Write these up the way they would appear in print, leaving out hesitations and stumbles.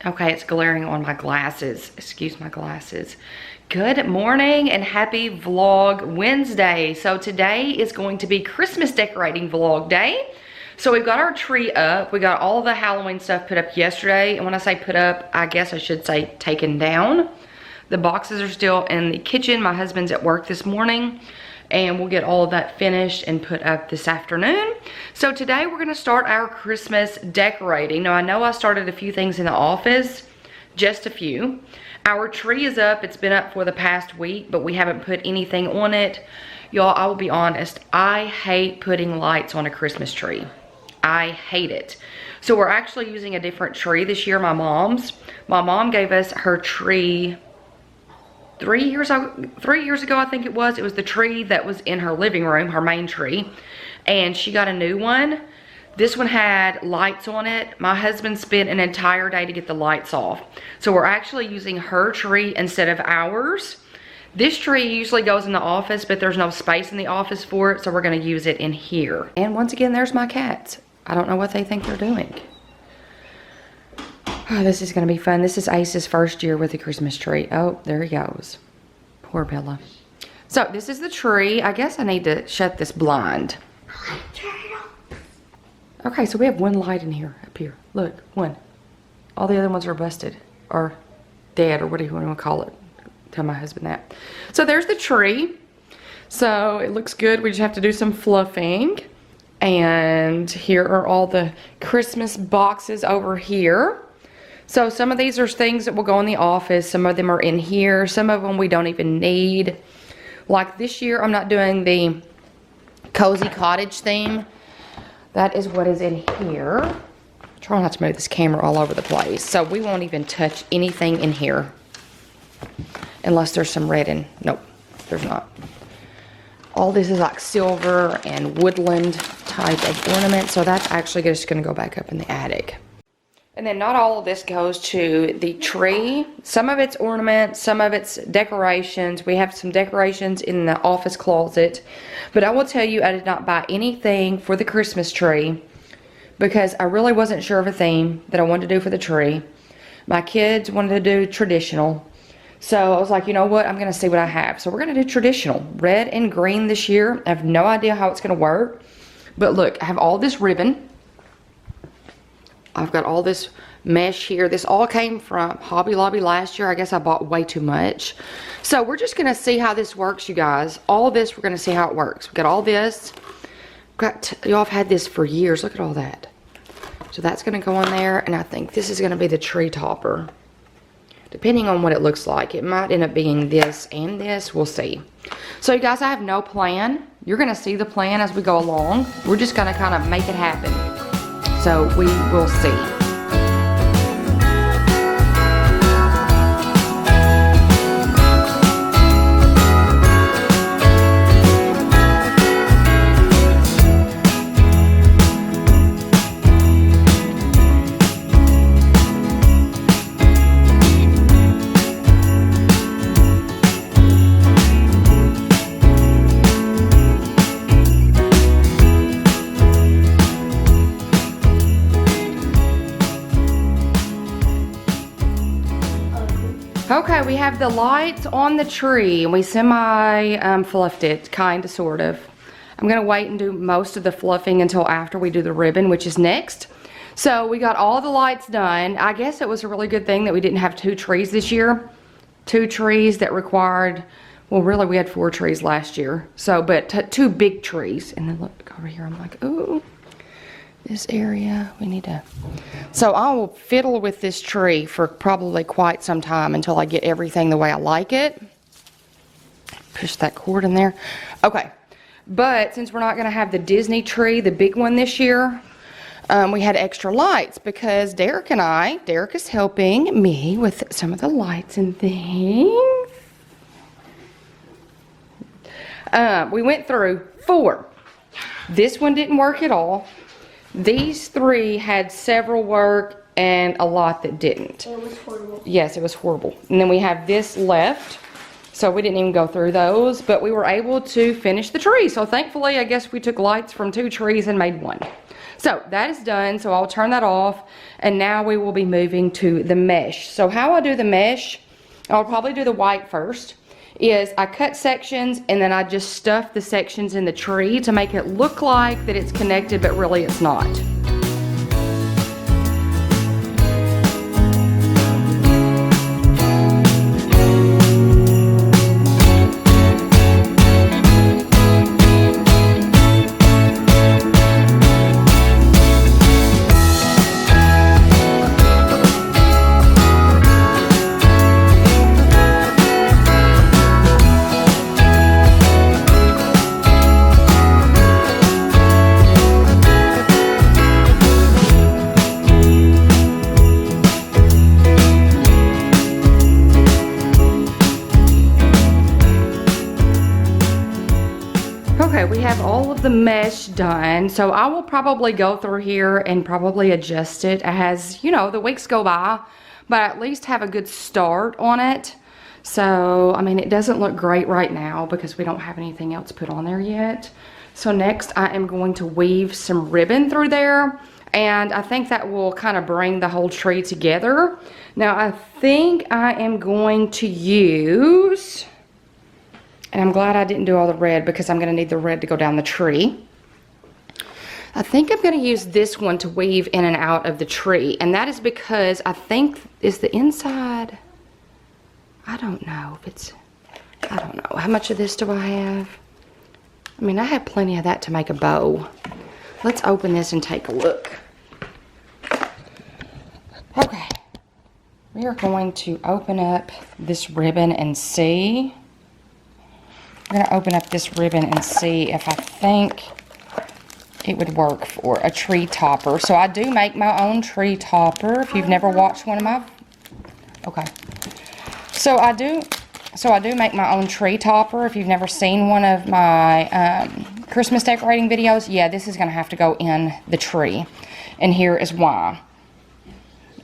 Okay, it's glaring on my glasses. Excuse my glasses. Good morning and happy vlog Wednesday. So today is going to be Christmas decorating vlog day. So we've got our tree up. We got all the Halloween stuff put up yesterday. And when I say put up, I guess I should say taken down. The boxes are still in the kitchen. My husband's at work this morning. And we'll get all of that finished and put up this afternoon. So today we're gonna start our Christmas decorating. Now I know I started a few things in the office, just a few. Our tree is up, it's been up for the past week, but we haven't put anything on it. Y'all, I will be honest, I hate putting lights on a Christmas tree. I hate it. So we're actually using a different tree this year, my mom's. My mom gave us her tree 3 years ago, I think it was. It was the tree that was in her living room, her main tree. And she got a new one. This one had lights on it. My husband spent an entire day to get the lights off. So we're actually using her tree instead of ours. This tree usually goes in the office, but there's no space in the office for it. So we're gonna use it in here. And once again, there's my cats. I don't know what they think they're doing. Oh, this is gonna be fun. This is Ace's first year with the Christmas tree. Oh, there he goes. Poor Bella. So this is the tree. I guess I need to shut this blind. Okay, so we have one light in here, up here. Look, one. All the other ones are busted or dead or whatever you want to call it. Tell my husband that. So there's the tree. So it looks good. We just have to do some fluffing. And here are all the Christmas boxes over here. So some of these are things that will go in the office. Some of them are in here. Some of them we don't even need. Like this year, I'm not doing the cozy cottage theme. That is what is in here. Try not to move this camera all over the place. So we won't even touch anything in here. Unless there's some red in. Nope, there's not. All this is like silver and woodland type of ornament. So that's actually just going to go back up in the attic. And then not all of this goes to the tree. Some of it's ornament, some of it's decorations. We have some decorations in the office closet. But I will tell you, I did not buy anything for the Christmas tree because I really wasn't sure of a theme that I wanted to do for the tree. My kids wanted to do traditional. So I was like, you know what, I'm gonna see what I have. So we're gonna do traditional, red and green this year. I have no idea how it's gonna work. But look, I have all this ribbon. I've got all this mesh here. This all came from Hobby Lobby last year. I guess I bought way too much. So we're just going to see how this works, you guys. All of this, we're going to see how it works. We've got all this. Y'all have had this for years. Look at all that. So that's going to go on there. And I think this is going to be the tree topper. Depending on what it looks like. It might end up being this and this. We'll see. So you guys, I have no plan. You're going to see the plan as we go along. We're just going to kind of make it happen. So we will see. Okay, we have the lights on the tree and we fluffed it, kind of, sort of. I'm gonna wait and do most of the fluffing until after we do the ribbon, which is next. So we got all the lights done. I guess it was a really good thing that we didn't have 2 trees this year. 2 trees that required, well really we had 4 trees last year. So, but 2 big trees. And then look over here, I'm like, ooh. This area, we need to, so I will fiddle with this tree for probably quite some time until I get everything the way I like it. Push that cord in there. Okay, but since we're not going to have the Disney tree, the big one this year, we had extra lights because Derek is helping me with some of the lights and things. We went through 4. This one didn't work at all. These 3 had several work and a lot that didn't. It was horrible. Yes, it was horrible. And then we have this left. So we didn't even go through those, but we were able to finish the tree. So thankfully, I guess we took lights from 2 trees and made 1. So that is done. So I'll turn that off. And now we will be moving to the mesh. So how I do the mesh, I'll probably do the white first, is I cut sections and then I just stuff the sections in the tree to make it look like that it's connected, but really it's not. Okay, we have all of the mesh done, so I will probably go through here and probably adjust it as, you know, the weeks go by, but at least have a good start on it. So, I mean, it doesn't look great right now because we don't have anything else put on there yet. So next I am going to weave some ribbon through there, and I think that will kind of bring the whole tree together. Now I think I am going to use... And I'm glad I didn't do all the red because I'm going to need the red to go down the tree. I think I'm going to use this one to weave in and out of the tree. And that is because I think, is the inside, I don't know if it's, I don't know. How much of this do I have? I mean, I have plenty of that to make a bow. Let's open this and take a look. Okay. We are going to open up this ribbon and see. I'm going to open up this ribbon and see if I think it would work for a tree topper. So I do make my own tree topper. If you've never watched one of my... Okay. So I do make my own tree topper. If you've never seen one of my Christmas decorating videos, yeah, this is going to have to go in the tree. And here is why.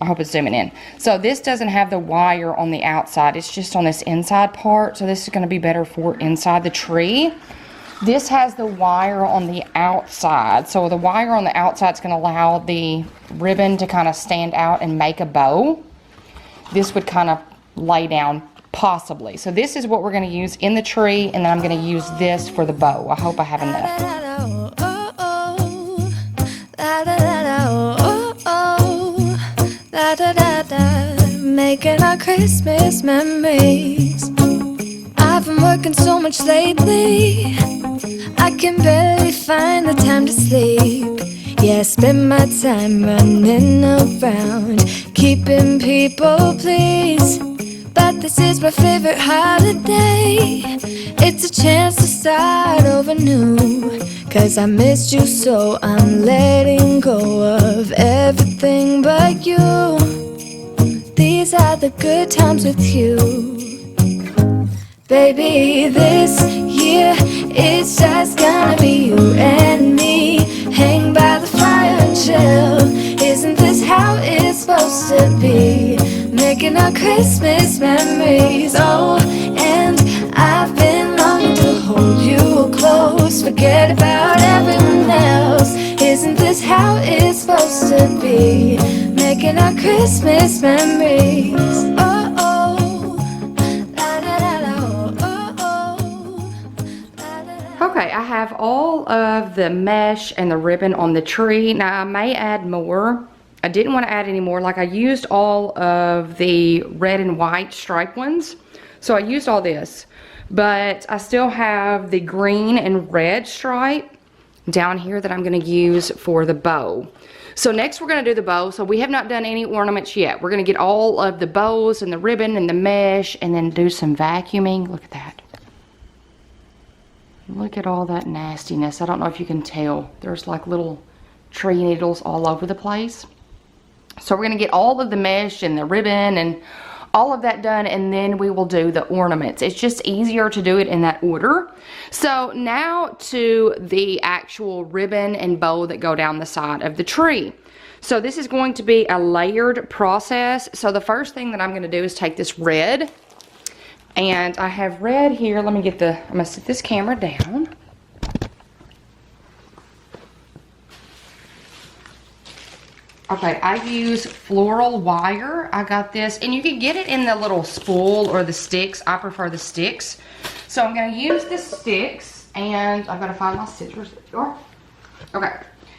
I hope it's zooming in. So this doesn't have the wire on the outside. It's just on this inside part. So this is going to be better for inside the tree. This has the wire on the outside. So the wire on the outside is going to allow the ribbon to kind of stand out and make a bow. This would kind of lay down possibly. So this is what we're going to use in the tree, and then I'm going to use this for the bow. I hope I have enough. Making our Christmas memories. I've been working so much lately, I can barely find the time to sleep. Yeah, I spend my time running around, keeping people pleased. But this is my favorite holiday. It's a chance to start over new. Cause I missed you, so I'm letting go of everything but you. These are the good times with you. Baby, this year it's just gonna be you and me. Hang by the fire and chill. Isn't this how it's supposed to be? Making our Christmas memories. Oh, and I've been longing to hold you close. Forget about everyone else. Isn't this how it's supposed to be? Making our Christmas memories. Oh, oh. La, da, da, da, oh, oh. La, da, da. Okay, I have all of the mesh and the ribbon on the tree. Now I may add more. I didn't want to add any more. Like, I used all of the red and white stripe ones. So I used all this. But I still have the green and red stripe down here that I'm going to use for the bow. So next we're going to do the bow. So we have not done any ornaments yet. We're going to get all of the bows and the ribbon and the mesh and then do some vacuuming. Look at that. Look at all that nastiness. I don't know if you can tell. There's like little tree needles all over the place. So we're going to get all of the mesh and the ribbon and all of that done, and then we will do the ornaments. It's just easier to do it in that order. So now to the actual ribbon and bow that go down the side of the tree. So this is going to be a layered process. So the first thing that I'm going to do is take this red, and I have red here. Let me get the, I'm going to set this camera down. Okay, I use floral wire. I got this, and you can get it in the little spool or the sticks. I prefer the sticks. So I'm gonna use the sticks, and I've gotta find my scissors. Okay,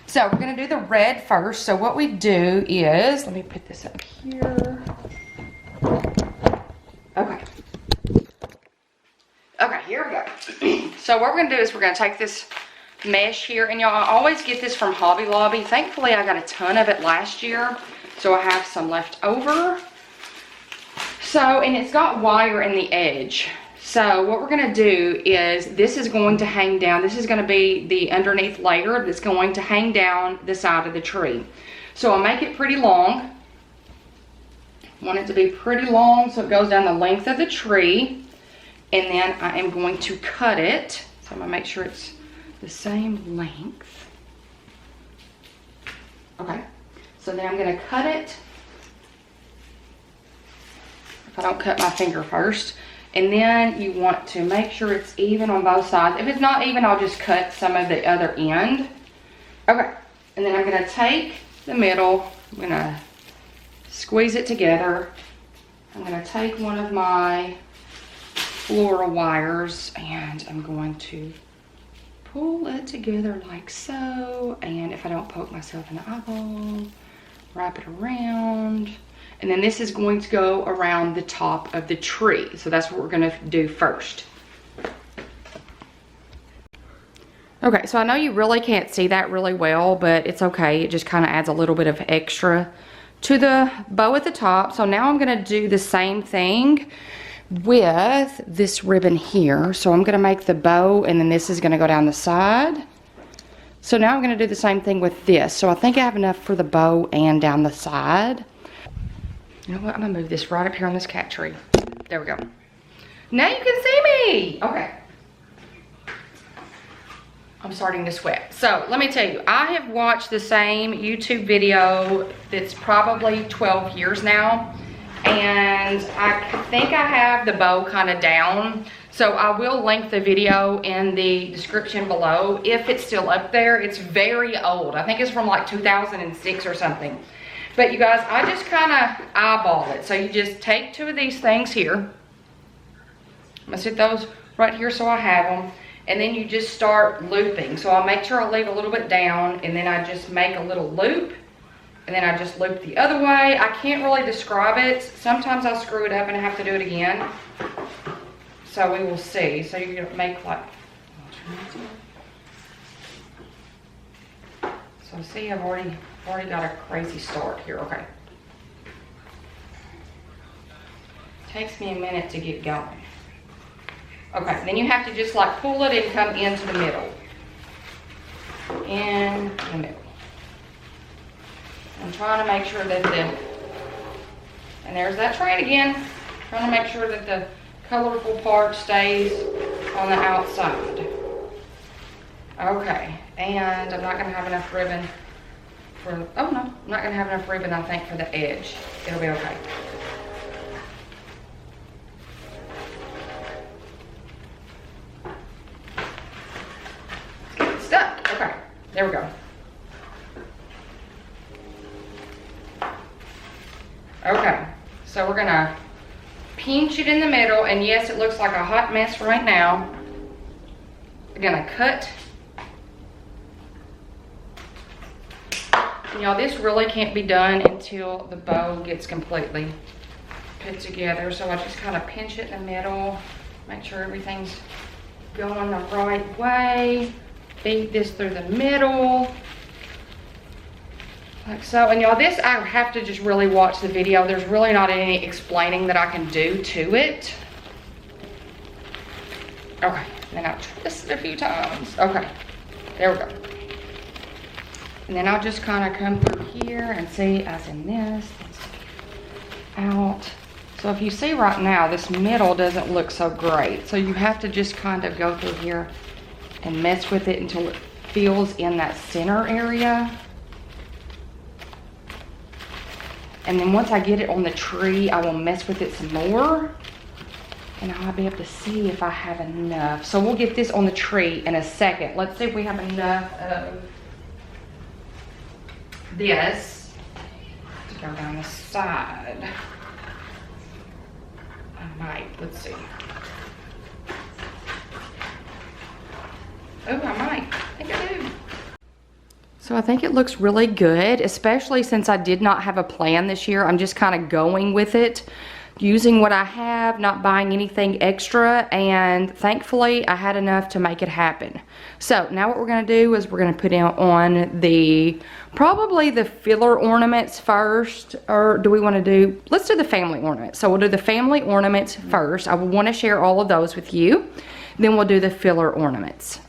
so we're gonna do the red first. So what we do is, let me put this up here. Okay. Okay, here we go. So what we're gonna do is we're gonna take this mesh here, and y'all, I always get this from Hobby Lobby. Thankfully I got a ton of it last year, so I have some left over. So, and it's got wire in the edge. So what we're gonna do is, this is going to hang down. This is gonna be the underneath layer that's going to hang down the side of the tree. So I'll make it pretty long. I want it to be pretty long so it goes down the length of the tree. And then I am going to cut it. So I'm gonna make sure it's the same length. Okay, so then I'm gonna cut it. If I don't cut my finger first. And then you want to make sure it's even on both sides. If it's not even, I'll just cut some of the other end. Okay, and then I'm gonna take the middle, I'm gonna squeeze it together. I'm gonna take one of my floral wires and I'm going to pull it together like so, and if I don't poke myself in the eyeball, wrap it around, and then this is going to go around the top of the tree. So that's what we're gonna do first. Okay, so I know you really can't see that really well, but it's okay. It just kind of adds a little bit of extra to the bow at the top. So now I'm gonna do the same thing with this ribbon here. So I'm gonna make the bow, and then this is gonna go down the side. So now I'm gonna do the same thing with this. So I think I have enough for the bow and down the side. You know what, I'm gonna move this right up here on this cat tree. There we go. Now you can see me. Okay. I'm starting to sweat. So let me tell you, I have watched the same YouTube video that's probably 12 years now. And I think I have the bow kind of down. So I will link the video in the description below if it's still up there. It's very old. I think it's from like 2006 or something. But you guys, I just kind of eyeball it. So you just take two of these things here. I'm gonna sit those right here so I have them. And then you just start looping. So I'll make sure I leave a little bit down, and then I just make a little loop. And then I just loop the other way. I can't really describe it. Sometimes I'll screw it up and I have to do it again. So we will see. So you're gonna make like, so see, I've already got a crazy start here. Okay. Takes me a minute to get going. Okay, then you have to just like pull it and come into the middle. In the middle. I'm trying to make sure that and there's that train again. Trying to make sure that the colorful part stays on the outside. Okay, and I'm not gonna have enough ribbon for, oh no, I'm not gonna have enough ribbon, I think, for the edge. It'll be okay. It's stuck, okay, there we go. Okay, so we're gonna pinch it in the middle, and yes, it looks like a hot mess right now. We're gonna cut. Y'all, this really can't be done until the bow gets completely put together. So I just kind of pinch it in the middle, make sure everything's going the right way. Feed this through the middle. Like so. And y'all, this I have to just really watch the video. There's really not any explaining that I can do to it. Okay, and then I'll twist it a few times. Okay, there we go. And then I'll just kind of come through here and see, as in this, out. So if you see right now, this middle doesn't look so great. So you have to just kind of go through here and mess with it until it feels in that center area. And then once I get it on the tree, I will mess with it some more. And I'll be able to see if I have enough. So we'll get this on the tree in a second. Let's see if we have enough of this. go down the side. I might. Let's see. Oh, I might. I think I do. So I think it looks really good, especially since I did not have a plan this year. I'm just kind of going with it, using what I have, not buying anything extra, and thankfully I had enough to make it happen. So now what we're going to do is we're going to put on probably the filler ornaments first, or do we want to do, let's do the family ornaments. So we'll do the family ornaments first. I will want to share all of those with you. Then we'll do the filler ornaments.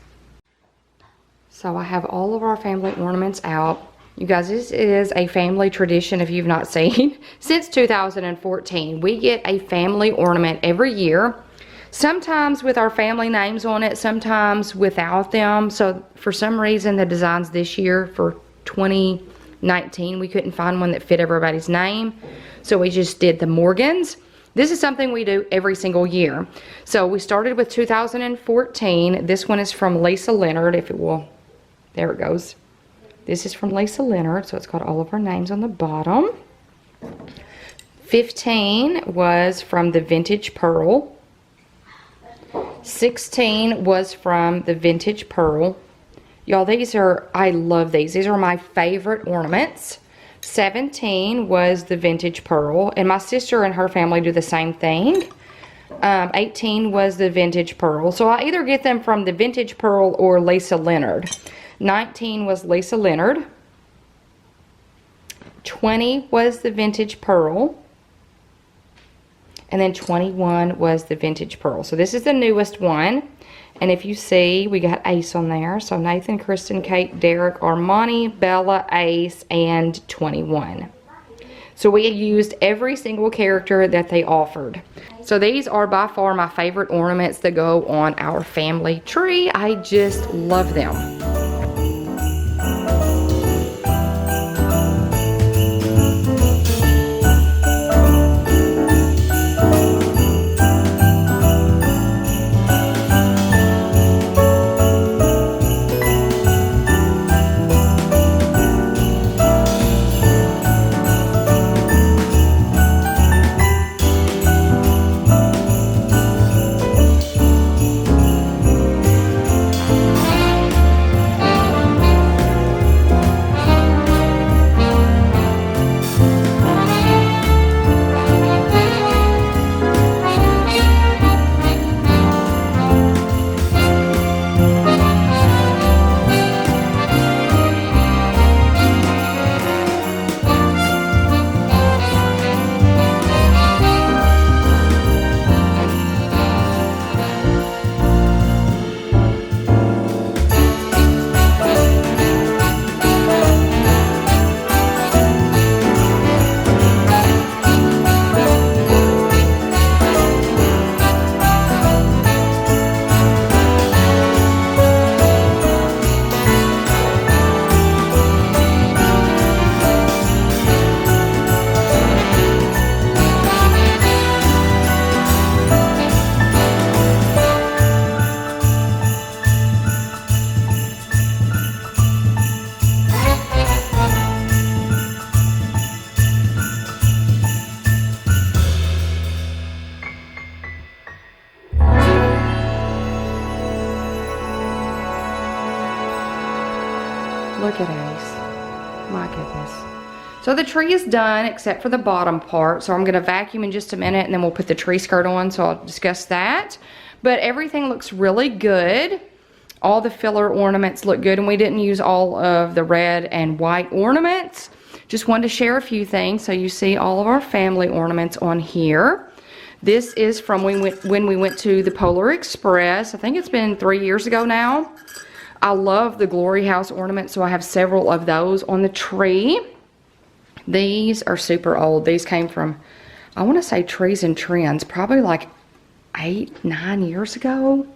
So I have all of our family ornaments out. You guys, this is a family tradition if you've not seen. Since 2014, we get a family ornament every year. Sometimes with our family names on it, sometimes without them. So for some reason, the designs this year for 2019, we couldn't find one that fit everybody's name. So we just did the Morgans. This is something we do every single year. So we started with 2014. This one is from Lisa Leonard, if it will. There it goes. This is from Lisa Leonard, so it's got all of our names on the bottom. 15 was from the Vintage Pearl. 16 was from the Vintage Pearl. Y'all, these are, I love these. These are my favorite ornaments. 17 was the Vintage Pearl, and my sister and her family do the same thing. 18 was the Vintage Pearl. So I either get them from the Vintage Pearl or Lisa Leonard. 19 was Lisa Leonard. 20 was the Vintage Pearl. And then 21 was the Vintage Pearl. So this is the newest one. And if you see, we got Ace on there. So Nathan, Kristen, Kate, Derek, Armani, Bella, Ace, and 21. So we used every single character that they offered. So these are by far my favorite ornaments that go on our family tree. I just love them. Look at Ace. My goodness. So the tree is done except for the bottom part. So I'm going to vacuum in just a minute and then we'll put the tree skirt on. So I'll discuss that. But everything looks really good. All the filler ornaments look good. And we didn't use all of the red and white ornaments. Just wanted to share a few things. So you see all of our family ornaments on here. This is from when we went to the Polar Express. I think it's been 3 years ago now. I love the Glory House ornaments, so I have several of those on the tree. These are super old. These came from, I want to say Trees and Trends, probably like 8-9 years ago.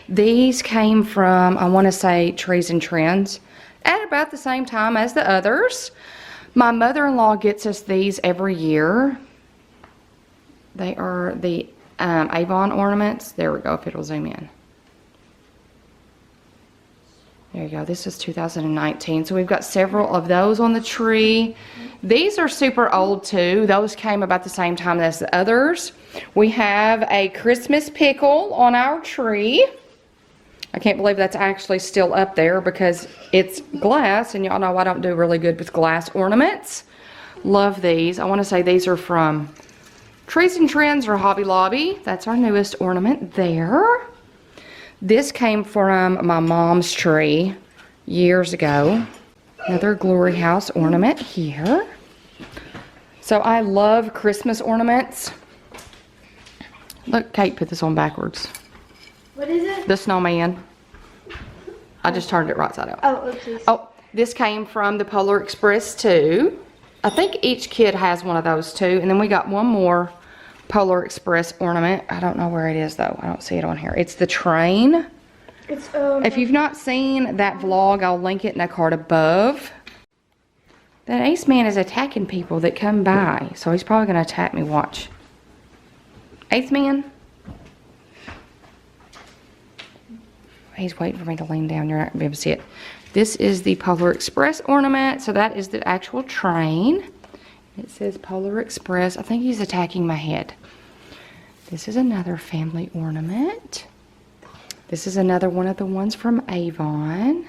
These came from, I want to say Trees and Trends, at about the same time as the others. My mother-in-law gets us these every year. They are the Avon ornaments. There we go, if it'll zoom in. There you go. This is 2019. So we've got several of those on the tree. These are super old too. Those came about the same time as the others. We have a Christmas pickle on our tree. I can't believe that's actually still up there because it's glass, and y'all know I don't do really good with glass ornaments. Love these. I want to say these are from Trees and Trends or Hobby Lobby. That's our newest ornament there. This came from my mom's tree years ago. Another Glory House ornament here. So I love Christmas ornaments. Look, Kate put this on backwards. What is it? The snowman. I just turned it right side out. Oh, oopsies. Oh, this came from the Polar Express too. I think each kid has one of those too. And then we got one more Polar Express ornament. I don't know where it is though. I don't see it on here. It's the train. It's If you've not seen that vlog, I'll link it in a card above. That ace man is attacking people that come by. So he's probably going to attack me. Watch. Ace man. He's waiting for me to lean down. You're not going to be able to see it. This is the Polar Express ornament. So that is the actual train. It says Polar Express. I think he's attacking my head. This is another family ornament. This is another one of the ones from Avon.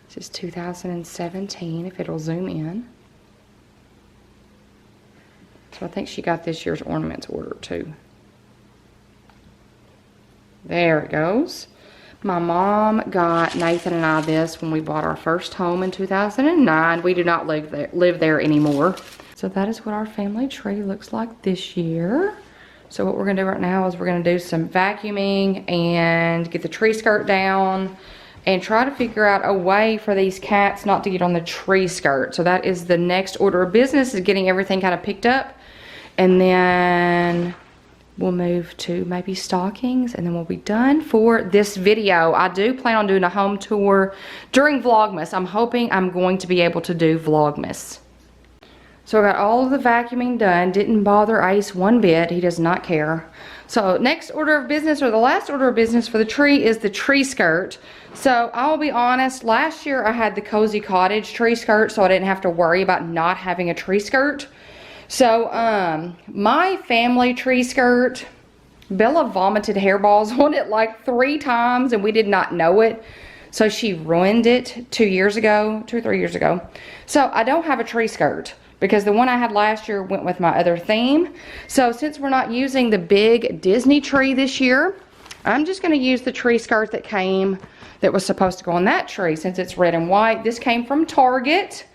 This is 2017, if it'll zoom in. So I think she got this year's ornaments order too. There it goes. My mom got Nathan and I this when we bought our first home in 2009. We do not live there anymore. So that is what our family tree looks like this year. So what we're gonna do right now is we're gonna do some vacuuming and get the tree skirt down and try to figure out a way for these cats not to get on the tree skirt. So that is the next order of business, is getting everything kind of picked up. And then we'll move to maybe stockings, and then we'll be done for this video. I do plan on doing a home tour during Vlogmas. I'm hoping I'm going to be able to do Vlogmas. So I got all of the vacuuming done. Didn't bother Ace one bit. He does not care. So next order of business, or the last order of business for the tree, is the tree skirt. So I'll be honest, last year I had the Cozy Cottage tree skirt, so I didn't have to worry about not having a tree skirt. So my family tree skirt, Bella vomited hairballs on it like 3 times and we did not know it. So she ruined it 2 years ago, 2 or 3 years ago. So I don't have a tree skirt, because the one I had last year went with my other theme. So since we're not using the big Disney tree this year, I'm just going to use the tree skirt that was supposed to go on that tree, since it's red and white. This came from Target.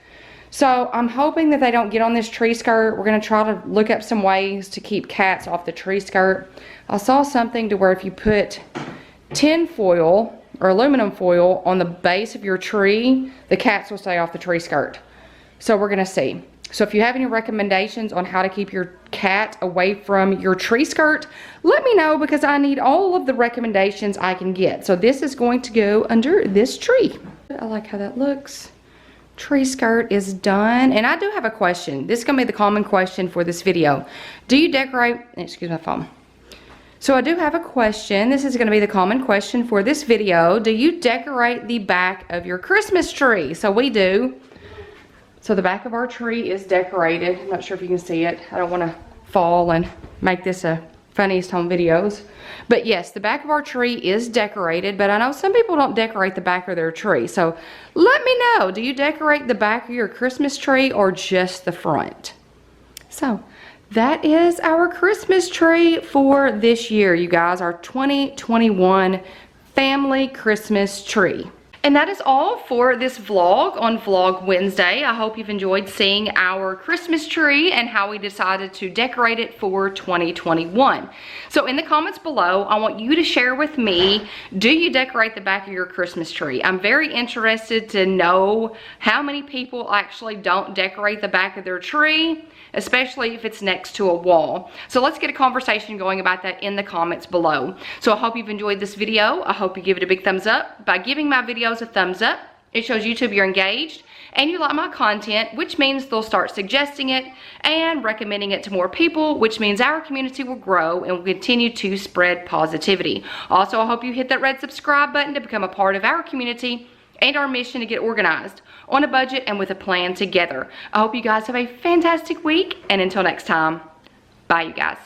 So I'm hoping that they don't get on this tree skirt. We're going to try to look up some ways to keep cats off the tree skirt. I saw something to where if you put tin foil or aluminum foil on the base of your tree, the cats will stay off the tree skirt. So we're going to see. So if you have any recommendations on how to keep your cat away from your tree skirt, let me know, because I need all of the recommendations I can get. So this is going to go under this tree. I like how that looks. Tree skirt is done. And I do have a question. This is going to be the common question for this video. Do you decorate, excuse my phone. So I do have a question. This is going to be the common question for this video. Do you decorate the back of your Christmas tree? So we do. So the back of our tree is decorated. I'm not sure if you can see it. I don't want to fall and make this a funniest home videos. But yes, the back of our tree is decorated, but I know some people don't decorate the back of their tree. So let me know, do you decorate the back of your Christmas tree or just the front? So that is our Christmas tree for this year, you guys, our 2021 family Christmas tree. And that is all for this vlog on Vlog Wednesday. I hope you've enjoyed seeing our Christmas tree and how we decided to decorate it for 2021. So in the comments below, I want you to share with me, do you decorate the back of your Christmas tree? I'm very interested to know how many people actually don't decorate the back of their tree, especially if it's next to a wall. So let's get a conversation going about that in the comments below. So I hope you've enjoyed this video. I hope you give it a big thumbs up. By giving my videos a thumbs up, it shows YouTube you're engaged and you like my content, which means they'll start suggesting it and recommending it to more people, which means our community will grow and will continue to spread positivity. Also, I hope you hit that red subscribe button to become a part of our community and our mission to get organized, on a budget, and with a plan together. I hope you guys have a fantastic week, and until next time, bye you guys.